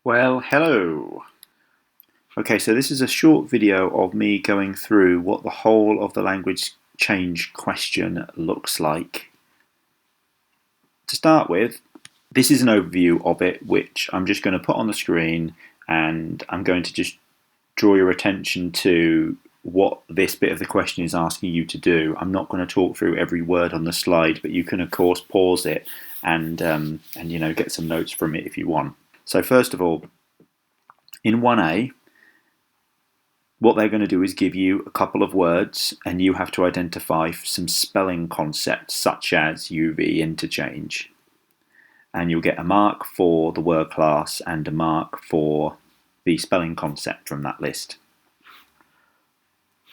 Well, hello. Okay, so this is a short video of me going through what the whole of the language change question looks like. To start with, this is an overview of it, which I'm just going to put on the screen, and I'm going to just draw your attention to what this bit of the question is asking you to do. I'm not going to talk through every word on the slide, but you can of course pause it and get some notes from it if you want. So first of all, in 1a, what they're going to do is give you a couple of words and you have to identify some spelling concepts such as UV interchange. And you'll get a mark for the word class and a mark for the spelling concept from that list.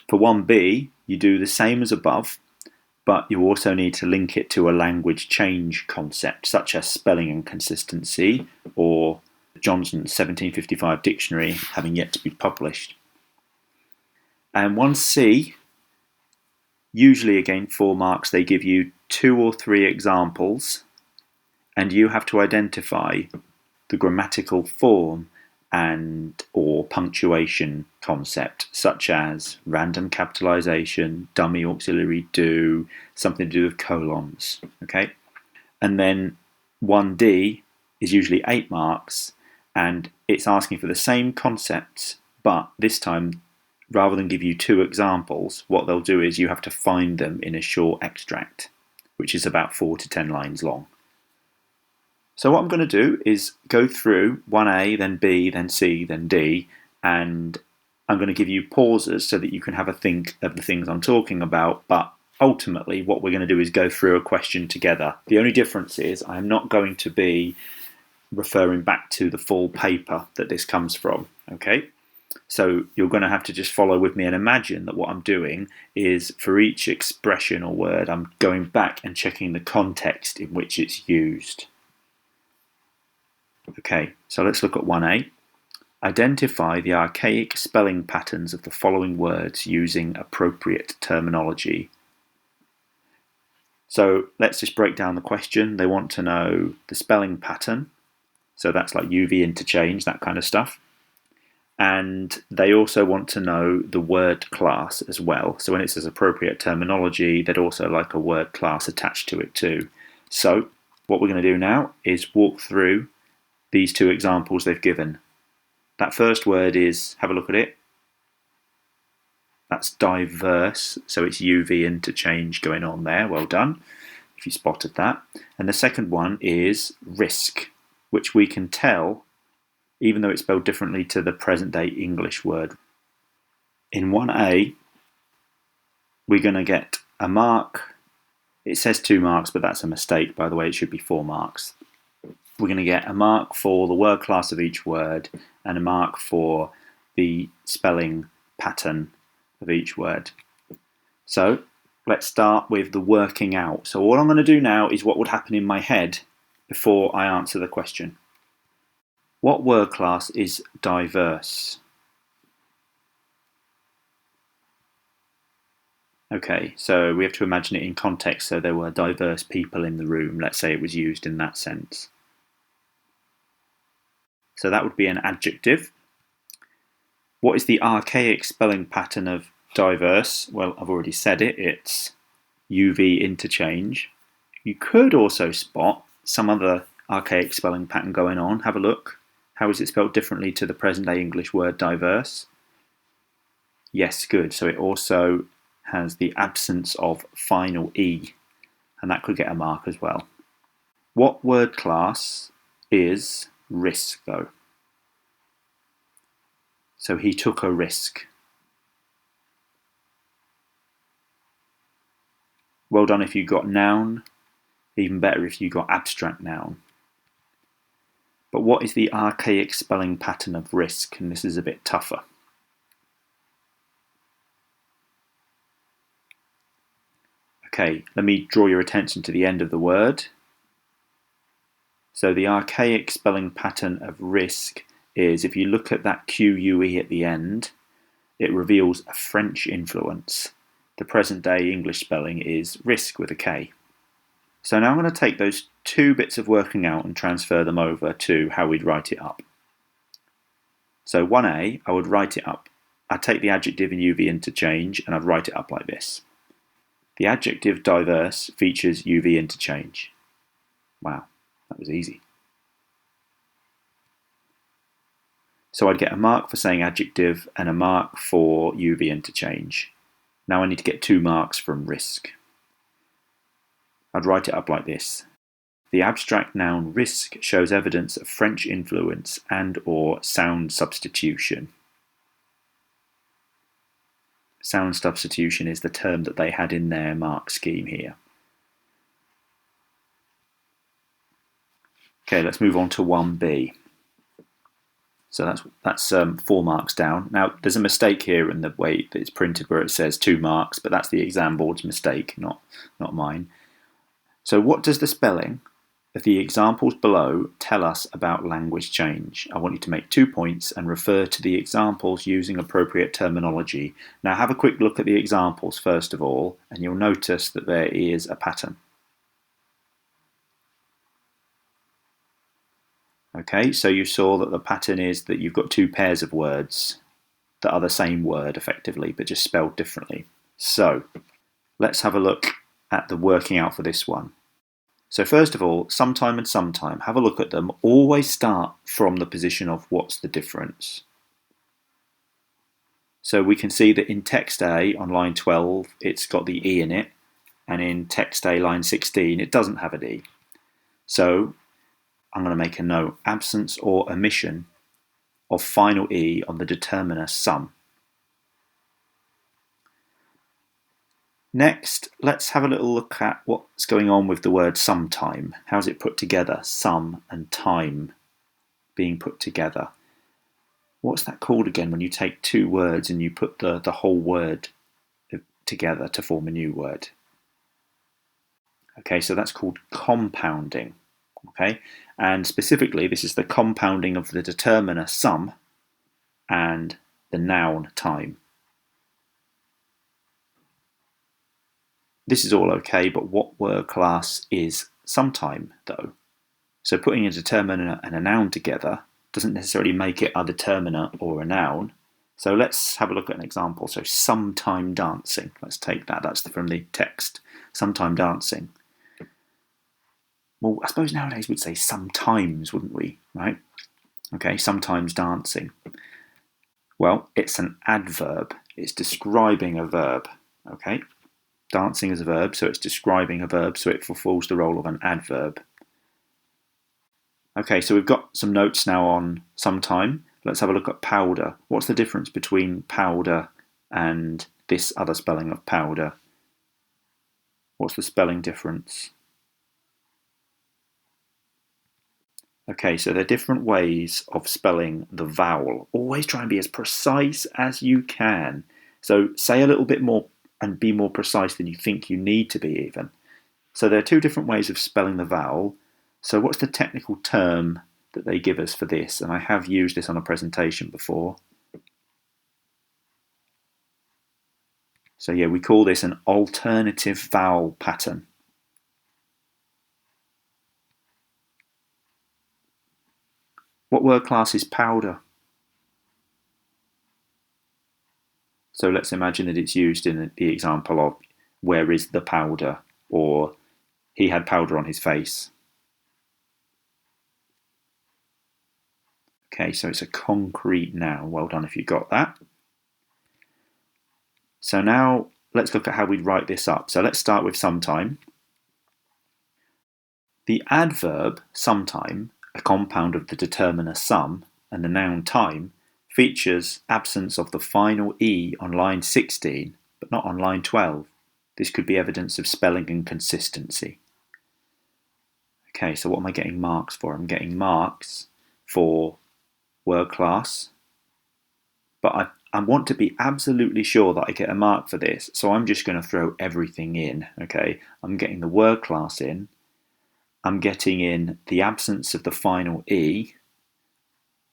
For 1b, you do the same as above, but you also need to link it to a language change concept such as spelling and consistency or Johnson's 1755 dictionary having yet to be published. And 1c, usually again 4 marks, they give you 2 or 3 examples and you have to identify the grammatical form and or punctuation concept such as random capitalization, dummy auxiliary do, something to do with colons. Okay, and then 1d is usually 8 marks and it's asking for the same concepts, but this time rather than give you 2 examples, what they'll do is you have to find them in a short extract, which is about 4 to 10 lines long. So what I'm going to do is go through 1a, then b, then c, then d, and I'm going to give you pauses so that you can have a think of the things I'm talking about, but ultimately what we're going to do is go through a question together. The only difference is I'm not going to be referring back to the full paper that this comes from, okay? So you're going to have to just follow with me and imagine that what I'm doing is for each expression or word I'm going back and checking the context in which it's used. Okay, so let's look at 1a. Identify the archaic spelling patterns of the following words using appropriate terminology. So let's just break down the question. They want to know the spelling pattern, so that's like UV interchange, that kind of stuff. And they also want to know the word class as well. So when it says appropriate terminology, they'd also like a word class attached to it too. So what we're going to do now is walk through these 2 examples they've given. That first word is, have a look at it, that's diverse, so it's UV interchange going on there, well done, if you spotted that. And the second one is risk, which we can tell even though it's spelled differently to the present day English word. In 1a, we're going to get a mark. It says 2 marks, but that's a mistake, by the way, it should be 4 marks. We're going to get a mark for the word class of each word and a mark for the spelling pattern of each word. So let's start with the working out. So all I'm going to do now is what would happen in my head before I answer the question. What word class is diverse? Okay, so we have to imagine it in context, so there were diverse people in the room. Let's say it was used in that sense. So that would be an adjective. What is the archaic spelling pattern of diverse? Well, I've already said it, it's UV interchange. You could also spot some other archaic spelling pattern going on. Have a look. How is it spelled differently to the present day English word diverse? Yes, good. So it also has the absence of final E, and that could get a mark as well. What word class is risk, though? So he took a risk. Well done if you got noun, even better if you got abstract noun. But what is the archaic spelling pattern of risk? And this is a bit tougher. Okay, let me draw your attention to the end of the word. So the archaic spelling pattern of risk is, if you look at that QUE at the end, it reveals a French influence. The present day English spelling is risk with a K. So now I'm going to take those 2 bits of working out and transfer them over to how we'd write it up. So 1a, I would write it up. I'd take the adjective in UV interchange and I'd write it up like this. The adjective diverse features UV interchange. Wow, that was easy. So I'd get a mark for saying adjective and a mark for UV interchange. Now I need to get 2 marks from risk. I'd write it up like this. The abstract noun risk shows evidence of French influence and/or sound substitution. Sound substitution is the term that they had in their mark scheme here. Okay, let's move on to 1b. So that's 4 marks down. Now, there's a mistake here in the way that it's printed where it says 2 marks, but that's the exam board's mistake, not mine. So what does the spelling of the examples below tell us about language change? I want you to make 2 points and refer to the examples using appropriate terminology. Now, have a quick look at the examples first of all, and you'll notice that there is a pattern. Okay, so you saw that the pattern is that you've got 2 pairs of words that are the same word effectively, but just spelled differently. So let's have a look at the working out for this one. So first of all, sometime and sometime, have a look at them. Always start from the position of what's the difference. So we can see that in text A on line 12, it's got the E in it, and in text A line 16, it doesn't have a D. So I'm going to make a note, absence or omission of final E on the determiner some. Next, let's have a little look at what's going on with the word sometime. How's it put together? Some and time being put together. What's that called again when you take 2 words and you put the whole word together to form a new word? Okay, so that's called compounding. Okay, and specifically this is the compounding of the determiner some and the noun time. This is all okay, but what word class is sometime though? So putting a determiner and a noun together doesn't necessarily make it a determiner or a noun. So let's have a look at an example. So sometime dancing. Let's take that. That's from the text. Sometime dancing. Well, I suppose nowadays we'd say sometimes, wouldn't we? Right? Okay, sometimes dancing. Well, it's an adverb. It's describing a verb. Okay? Dancing is a verb, so it's describing a verb, so it fulfills the role of an adverb. Okay, so we've got some notes now on sometime. Let's have a look at powder. What's the difference between powder and this other spelling of powder? What's the spelling difference? Okay, so there are different ways of spelling the vowel. Always try and be as precise as you can. So say a little bit more and be more precise than you think you need to be even. So there are 2 different ways of spelling the vowel. So what's the technical term that they give us for this? And I have used this on a presentation before. So yeah, we call this an alternative vowel pattern. What word class is powder? So let's imagine that it's used in the example of where is the powder, or he had powder on his face. Okay, so it's a concrete noun. Well done if you got that. So now let's look at how we'd write this up. So let's start with sometime. The adverb sometime, a compound of the determiner some and the noun time, features absence of the final E on line 16, but not on line 12. This could be evidence of spelling and consistency. Okay, so what am I getting marks for? I'm getting marks for word class, but I want to be absolutely sure that I get a mark for this, so I'm just going to throw everything in. Okay, I'm getting the word class in, I'm getting in the absence of the final E,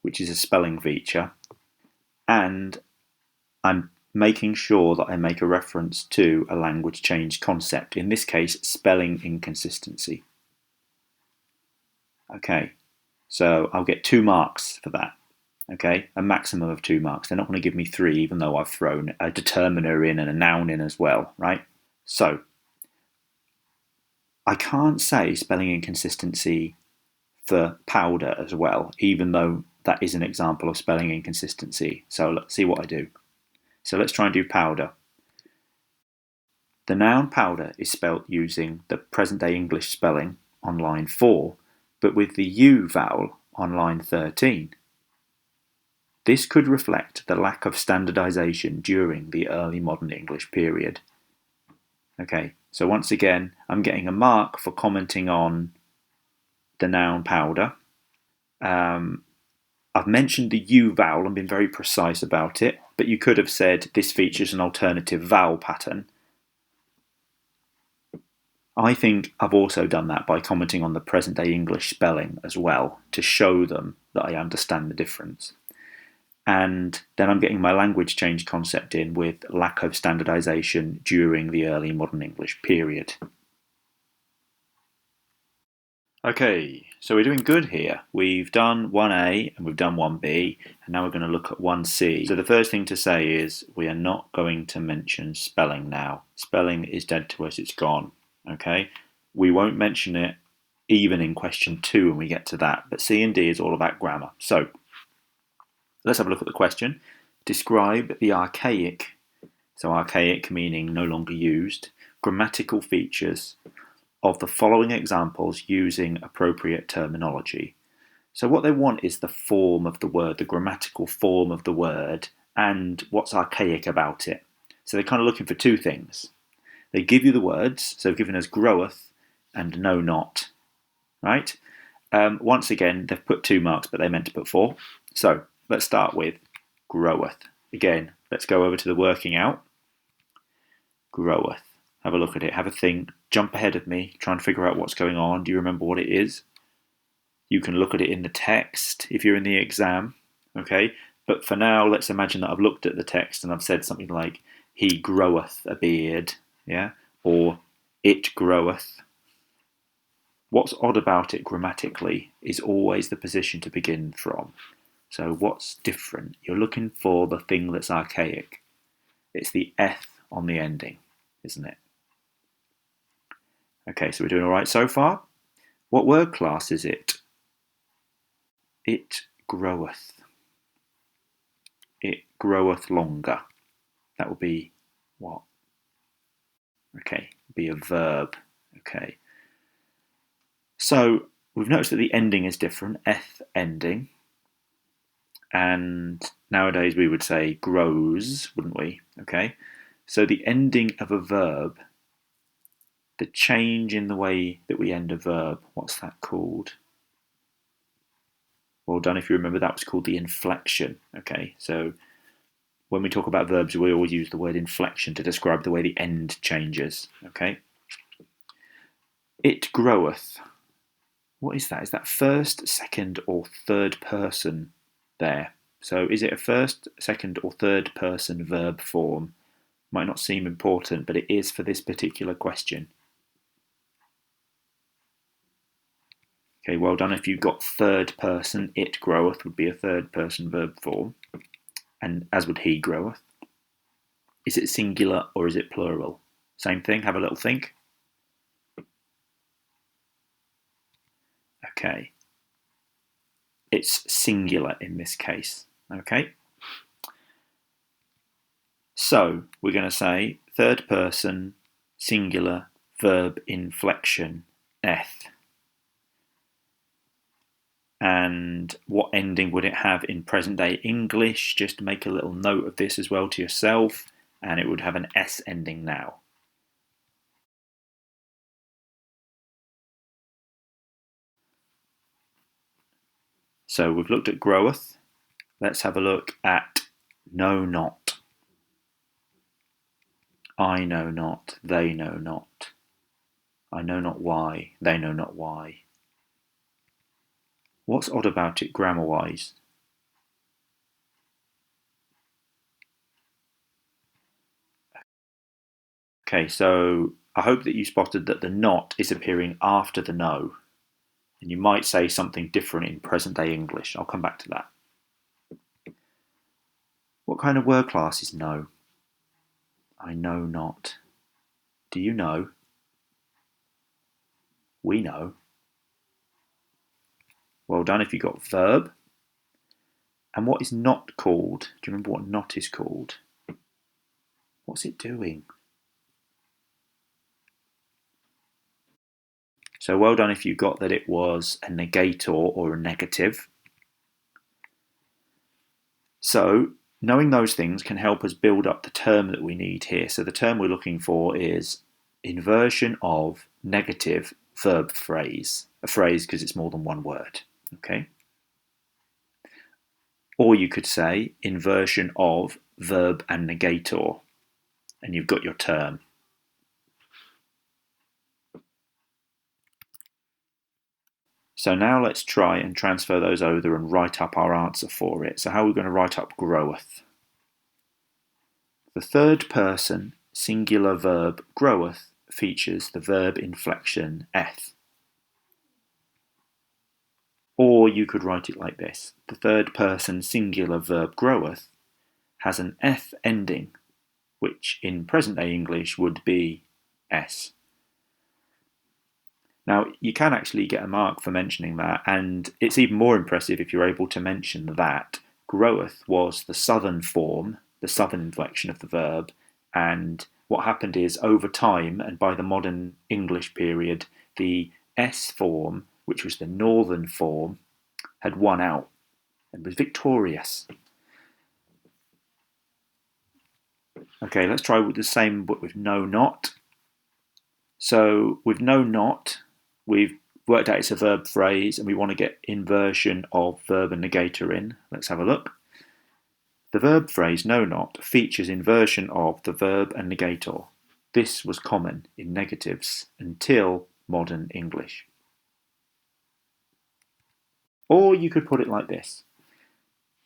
which is a spelling feature, and I'm making sure that I make a reference to a language change concept, in this case spelling inconsistency. Okay, so I'll get 2 marks for that. Okay, a maximum of 2 marks. They're not going to give me 3, even though I've thrown a determiner in and a noun in as well, right? So I can't say spelling inconsistency for powder as well, even though that is an example of spelling inconsistency. So let's see what I do. So let's try and do powder. The noun powder is spelt using the present day English spelling on line 4, but with the U vowel on line 13. This could reflect the lack of standardization during the early modern English period. Okay, so once again, I'm getting a mark for commenting on the noun powder. I've mentioned the U vowel and been very precise about it, but you could have said this features an alternative vowel pattern. I think I've also done that by commenting on the present day English spelling as well, to show them that I understand the difference. And then I'm getting my language change concept in with lack of standardization during the early modern English period. Okay, so we're doing good here. We've done 1a and we've done 1b, and now we're going to look at 1c. So the first thing to say is we are not going to mention spelling now. Spelling is dead to us, it's gone. Okay, we won't mention it even in question 2 when we get to that, but C and D is all about grammar. So let's have a look at the question. Describe the archaic, so archaic meaning no longer used, grammatical features of the following examples using appropriate terminology. So what they want is the form of the word, the grammatical form of the word, and what's archaic about it. So they're kind of looking for 2 things. They give you the words, so they've given us groweth and know not, right? Once again, they've put 2 marks, but they meant to put 4. So let's start with groweth. Again, let's go over to the working out. Groweth. Have a look at it, have a think, jump ahead of me, try and figure out what's going on. Do you remember what it is? You can look at it in the text if you're in the exam, okay? But for now, let's imagine that I've looked at the text and I've said something like, he groweth a beard, yeah? Or it groweth. What's odd about it grammatically is always the position to begin from. So what's different? You're looking for the thing that's archaic. It's the eth on the ending, isn't it? Okay, so we're doing all right so far. What word class is it? It groweth. It groweth longer. That will be what? Okay, be a verb. Okay. So we've noticed that the ending is different, eth ending. And nowadays we would say grows, wouldn't we? Okay. So the ending of a verb, the change in the way that we end a verb, what's that called? Well done if you remember, that was called the inflection. Okay, so when we talk about verbs, we always use the word inflection to describe the way the end changes. Okay. It groweth. What is that? Is that first, second, or third person there? So is it a first, second, or third person verb form? Might not seem important, but it is for this particular question. Okay, well done if you've got third person. It groweth would be a third person verb form, and as would he groweth. Is it singular or is it plural? Same thing, have a little think. Okay. It's singular in this case. Okay. So we're going to say third person, singular, verb inflection, eth. And what ending would it have in present day English? Just make a little note of this as well to yourself, and it would have an S ending now. So we've looked at groweth. Let's have a look at know not. I know not, they know not. I know not why, they know not why. What's odd about it grammar-wise? Okay, so I hope that you spotted that the not is appearing after the no. And you might say something different in present day English. I'll come back to that. What kind of word class is know? I know not. Do you know? We know. Well done if you got verb. And what is not called? Do you remember what not is called? What's it doing? So well done if you got that it was a negator or a negative. So knowing those things can help us build up the term that we need here. So the term we're looking for is inversion of negative verb phrase. A phrase because it's more than one word. Okay. Or you could say inversion of verb and negator, and you've got your term. So now let's try and transfer those over and write up our answer for it. So how are we going to write up groweth? The third person singular verb groweth features the verb inflection eth. Or you could write it like this. The third person singular verb groweth has an eth ending, which in present day English would be s. Now, you can actually get a mark for mentioning that, and it's even more impressive if you're able to mention that groweth was the southern form, the southern inflection of the verb, and what happened is over time, and by the modern English period, the S form, which was the northern form, had won out and was victorious. Okay, let's try with the same but with no not. So with no not, we've worked out it's a verb phrase and we want to get inversion of verb and negator in. Let's have a look. The verb phrase know not features inversion of the verb and negator. This was common in negatives until modern English. Or you could put it like this.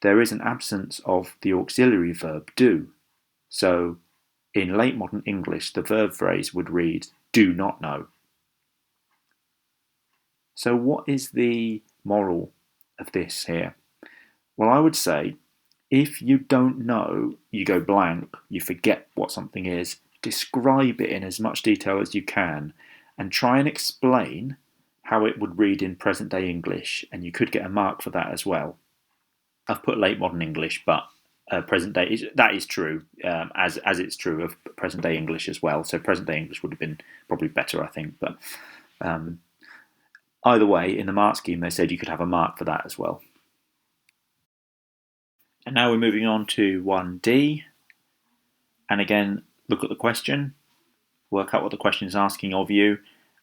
There is an absence of the auxiliary verb do. So in late modern English, the verb phrase would read do not know. So what is the moral of this here? Well, I would say if you don't know, you go blank, you forget what something is, describe it in as much detail as you can and try and explain how it would read in present day English, and you could get a mark for that as well. I've put late modern English, but present day, that is true, as it's true of present day English as well. So present day English would have been probably better, I think, but either way, in the mark scheme, they said you could have a mark for that as well. And now we're moving on to 1D. And again, look at the question, work out what the question is asking of you.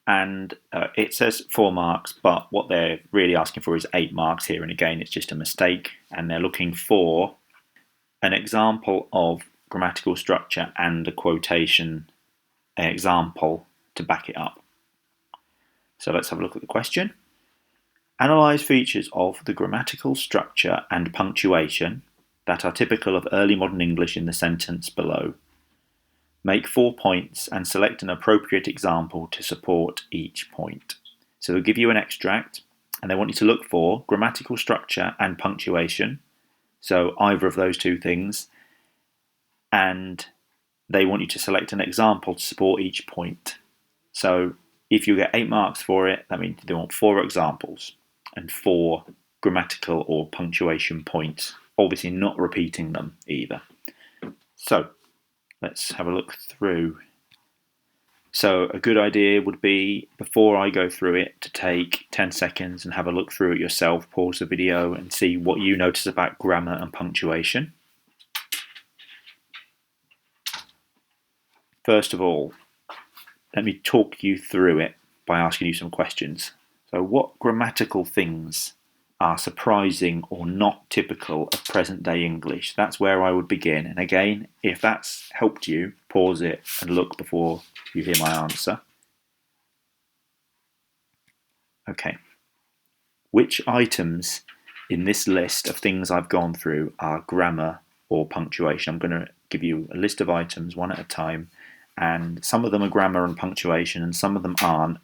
And it says 4 marks, but what they're really asking for is 8 marks here. And again, it's just a mistake. And they're looking for an example of grammatical structure and a quotation example to back it up. So let's have a look at the question. Analyse features of the grammatical structure and punctuation that are typical of early modern English in the sentence below. Make 4 points and select an appropriate example to support each point. So they'll give you an extract and they want you to look for grammatical structure and punctuation, so either of those 2 things, and they want you to select an example to support each point. So if you get 8 marks for it, that means they want 4 examples and 4 grammatical or punctuation points, obviously not repeating them either. So let's have a look through. So a good idea would be, before I go through it, to take 10 seconds and have a look through it yourself, pause the video and see what you notice about grammar and punctuation. First of all, let me talk you through it by asking you some questions. So what grammatical things are surprising or not typical of present day English? That's where I would begin. And again, if that's helped you, pause it and look before you hear my answer. Okay. Which items in this list of things I've gone through are grammar or punctuation? I'm going to give you a list of items one at a time, and some of them are grammar and punctuation and some of them aren't.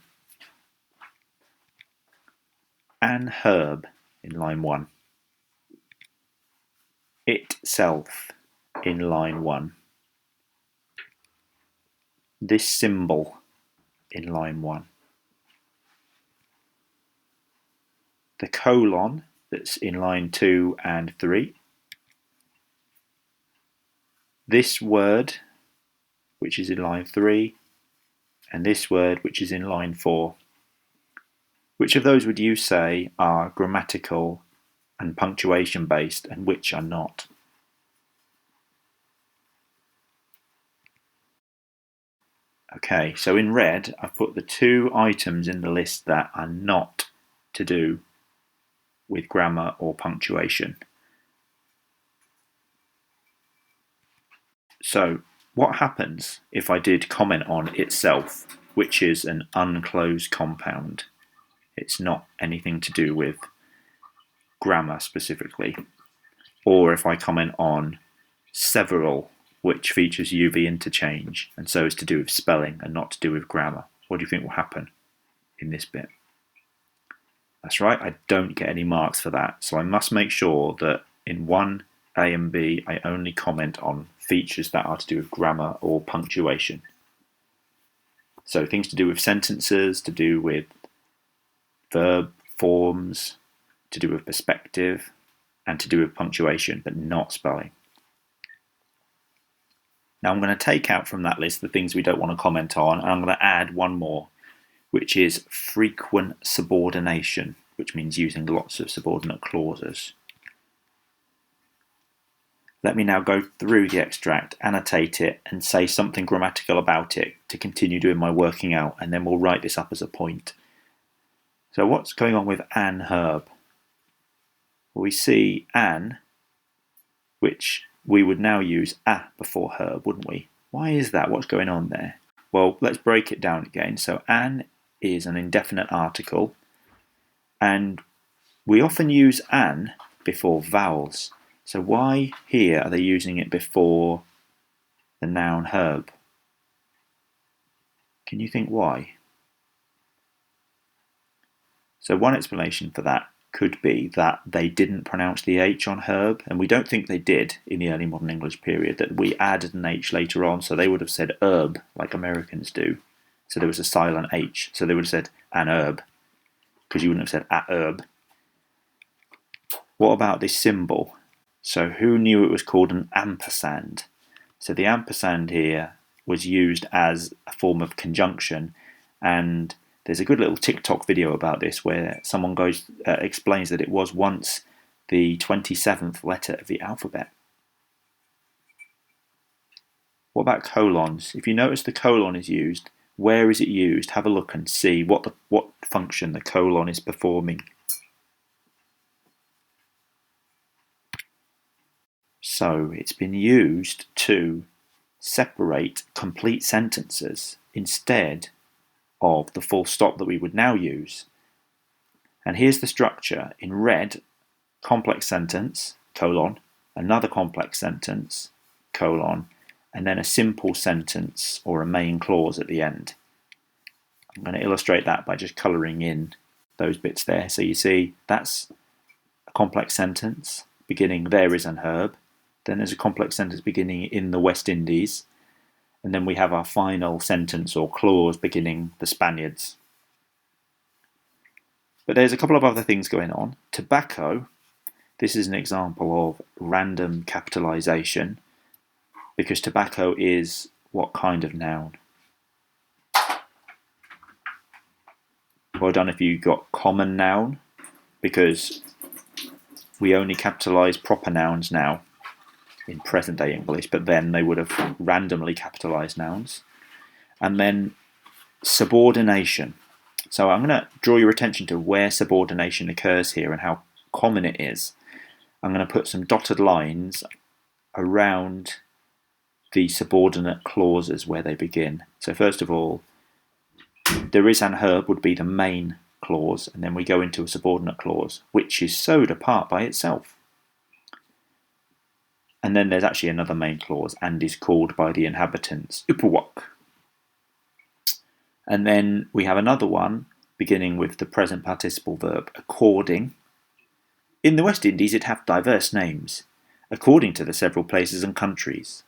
And herb in line 1. Itself in line 1. This symbol in line 1. The colon that's in line 2 and 3. This word, which is in line 3, and this word, which is in line 4. Which of those would you say are grammatical and punctuation based, and which are not? Okay, so in red, I've put the 2 items in the list that are not to do with grammar or punctuation. So what happens if I did comment on itself, which is an unclosed compound? It's not anything to do with grammar specifically. Or if I comment on several, which features UV interchange, and so is to do with spelling and not to do with grammar, what do you think will happen in this bit? That's right, I don't get any marks for that. So I must make sure that in 1A and B, I only comment on features that are to do with grammar or punctuation. So things to do with sentences, to do with verb forms, to do with perspective, and to do with punctuation, but not spelling. Now I'm going to take out from that list the things we don't want to comment on, and I'm going to add one more, which is frequent subordination, which means using lots of subordinate clauses. Let me now go through the extract, annotate it, and say something grammatical about it to continue doing my working out, and then we'll write this up as a point. So what's going on with an herb? Well, we see an, which we would now use a before herb, wouldn't we? Why is that? What's going on there? Well, let's break it down again. So an is an indefinite article, and we often use an before vowels. So why here are they using it before the noun herb? Can you think why? So one explanation for that could be that they didn't pronounce the H on herb, and we don't think they did in the early modern English period, that we added an H later on, so they would have said herb like Americans do. So there was a silent H, so they would have said an herb, because you wouldn't have said a herb. What about this symbol? So who knew it was called an ampersand? So the ampersand here was used as a form of conjunction, and there's a good little TikTok video about this where someone explains that it was once the 27th letter of the alphabet. What about colons? If you notice the colon is used, where is it used? Have a look and see what function the colon is performing. So it's been used to separate complete sentences instead of the full stop that we would now use. And here's the structure. In red, complex sentence, colon, another complex sentence, colon, and then a simple sentence or a main clause at the end. I'm going to illustrate that by just colouring in those bits there. So you see that's a complex sentence beginning there is an herb. Then there's a complex sentence beginning in the West Indies. And then we have our final sentence or clause beginning the Spaniards. But there's a couple of other things going on. Tobacco, this is an example of random capitalization, because tobacco is what kind of noun? Well done if you got common noun, because we only capitalize proper nouns now in present day English, but then they would have randomly capitalized nouns. And then subordination. So I'm going to draw your attention to where subordination occurs here and how common it is. I'm going to put some dotted lines around the subordinate clauses where they begin. So first of all, there is an herb would be the main clause, and then we go into a subordinate clause, which is sewed apart by itself. And then there's actually another main clause, and is called by the inhabitants, Upawak. And then we have another one beginning with the present participle verb, according. In the West Indies, it'd have diverse names, according to the several places and countries.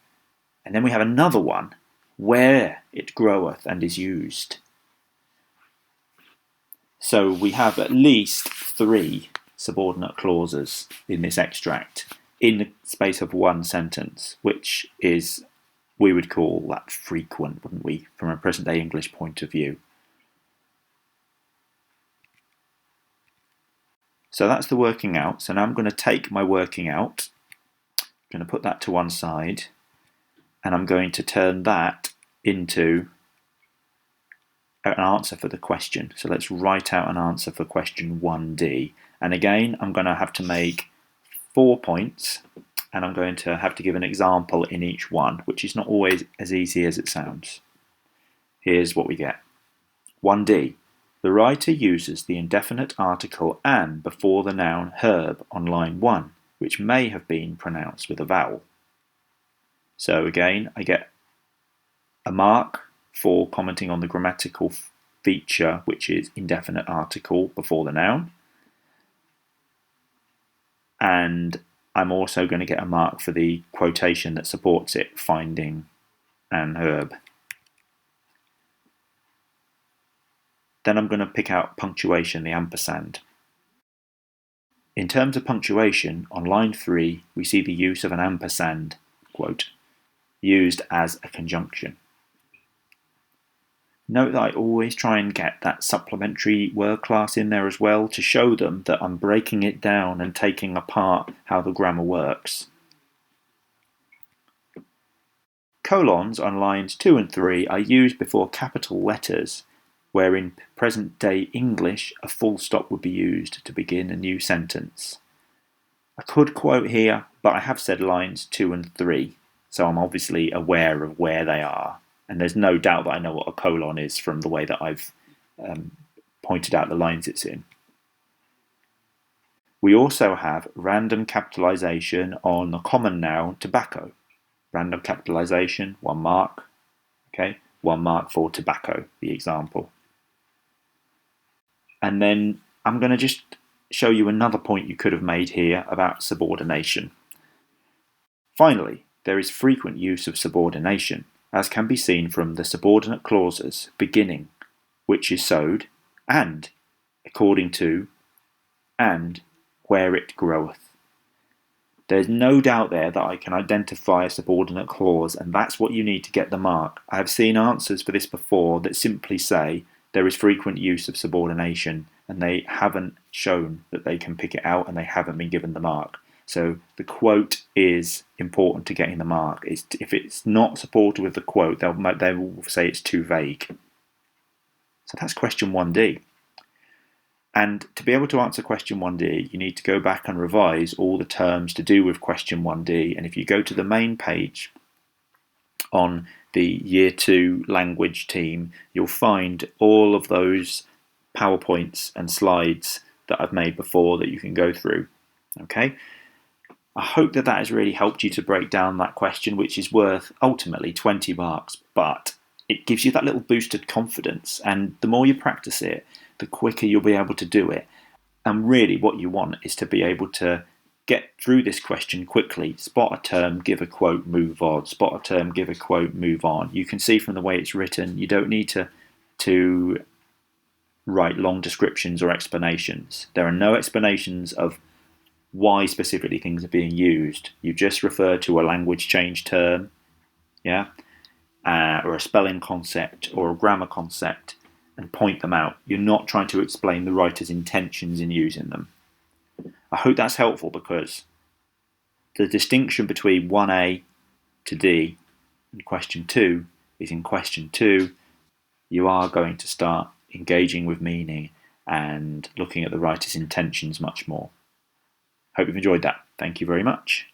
And then we have another one, where it groweth and is used. So we have at least 3 subordinate clauses in this extract in the space of one sentence, which is, we would call that frequent, wouldn't we, from a present-day English point of view. So that's the working out. So now I'm going to take my working out, I'm going to put that to one side, and I'm going to turn that into an answer for the question. So let's write out an answer for question 1D. And again, I'm going to have to make 4 points, and I'm going to have to give an example in each one, which is not always as easy as it sounds. Here's what we get. 1D. The writer uses the indefinite article "an" before the noun herb on line 1, which may have been pronounced with a vowel. So again, I get a mark for commenting on the grammatical feature, which is indefinite article before the noun. And I'm also going to get a mark for the quotation that supports it, finding an herb. Then I'm going to pick out punctuation, the ampersand. In terms of punctuation, on line 3, we see the use of an ampersand, quote, used as a conjunction. Note that I always try and get that supplementary word class in there as well to show them that I'm breaking it down and taking apart how the grammar works. Colons on lines 2 and 3 are used before capital letters, where in present-day English a full stop would be used to begin a new sentence. I could quote here, but I have said lines 2 and 3, so I'm obviously aware of where they are. And there's no doubt that I know what a colon is from the way that I've pointed out the lines it's in. We also have random capitalization on the common noun tobacco. Random capitalization, 1 mark. Okay, 1 mark for tobacco, the example. And then I'm going to just show you another point you could have made here about subordination. Finally, there is frequent use of subordination, as can be seen from the subordinate clauses beginning, which is sowed, and, according to, and, where it groweth. There's no doubt there that I can identify a subordinate clause, and that's what you need to get the mark. I have seen answers for this before that simply say there is frequent use of subordination, and they haven't shown that they can pick it out, and they haven't been given the mark. So the quote is important to getting the mark. If it's not supported with the quote, they will say it's too vague. So that's question 1D. And to be able to answer question 1D, you need to go back and revise all the terms to do with question 1D. And if you go to the main page on the Year 2 language team, you'll find all of those PowerPoints and slides that I've made before that you can go through. Okay? I hope that has really helped you to break down that question, which is worth ultimately 20 marks, but it gives you that little boosted confidence, and the more you practice it, the quicker you'll be able to do it. And really what you want is to be able to get through this question quickly, spot a term, give a quote, move on, spot a term, give a quote, move on. You can see from the way it's written, you don't need to write long descriptions or explanations. There are no explanations of why specifically things are being used. You just refer to a language change term, or a spelling concept or a grammar concept, and point them out. You're not trying to explain the writer's intentions in using them. I hope that's helpful, because the distinction between 1A to D and question 2 is in question 2 you are going to start engaging with meaning and looking at the writer's intentions much more. Hope you've enjoyed that. Thank you very much.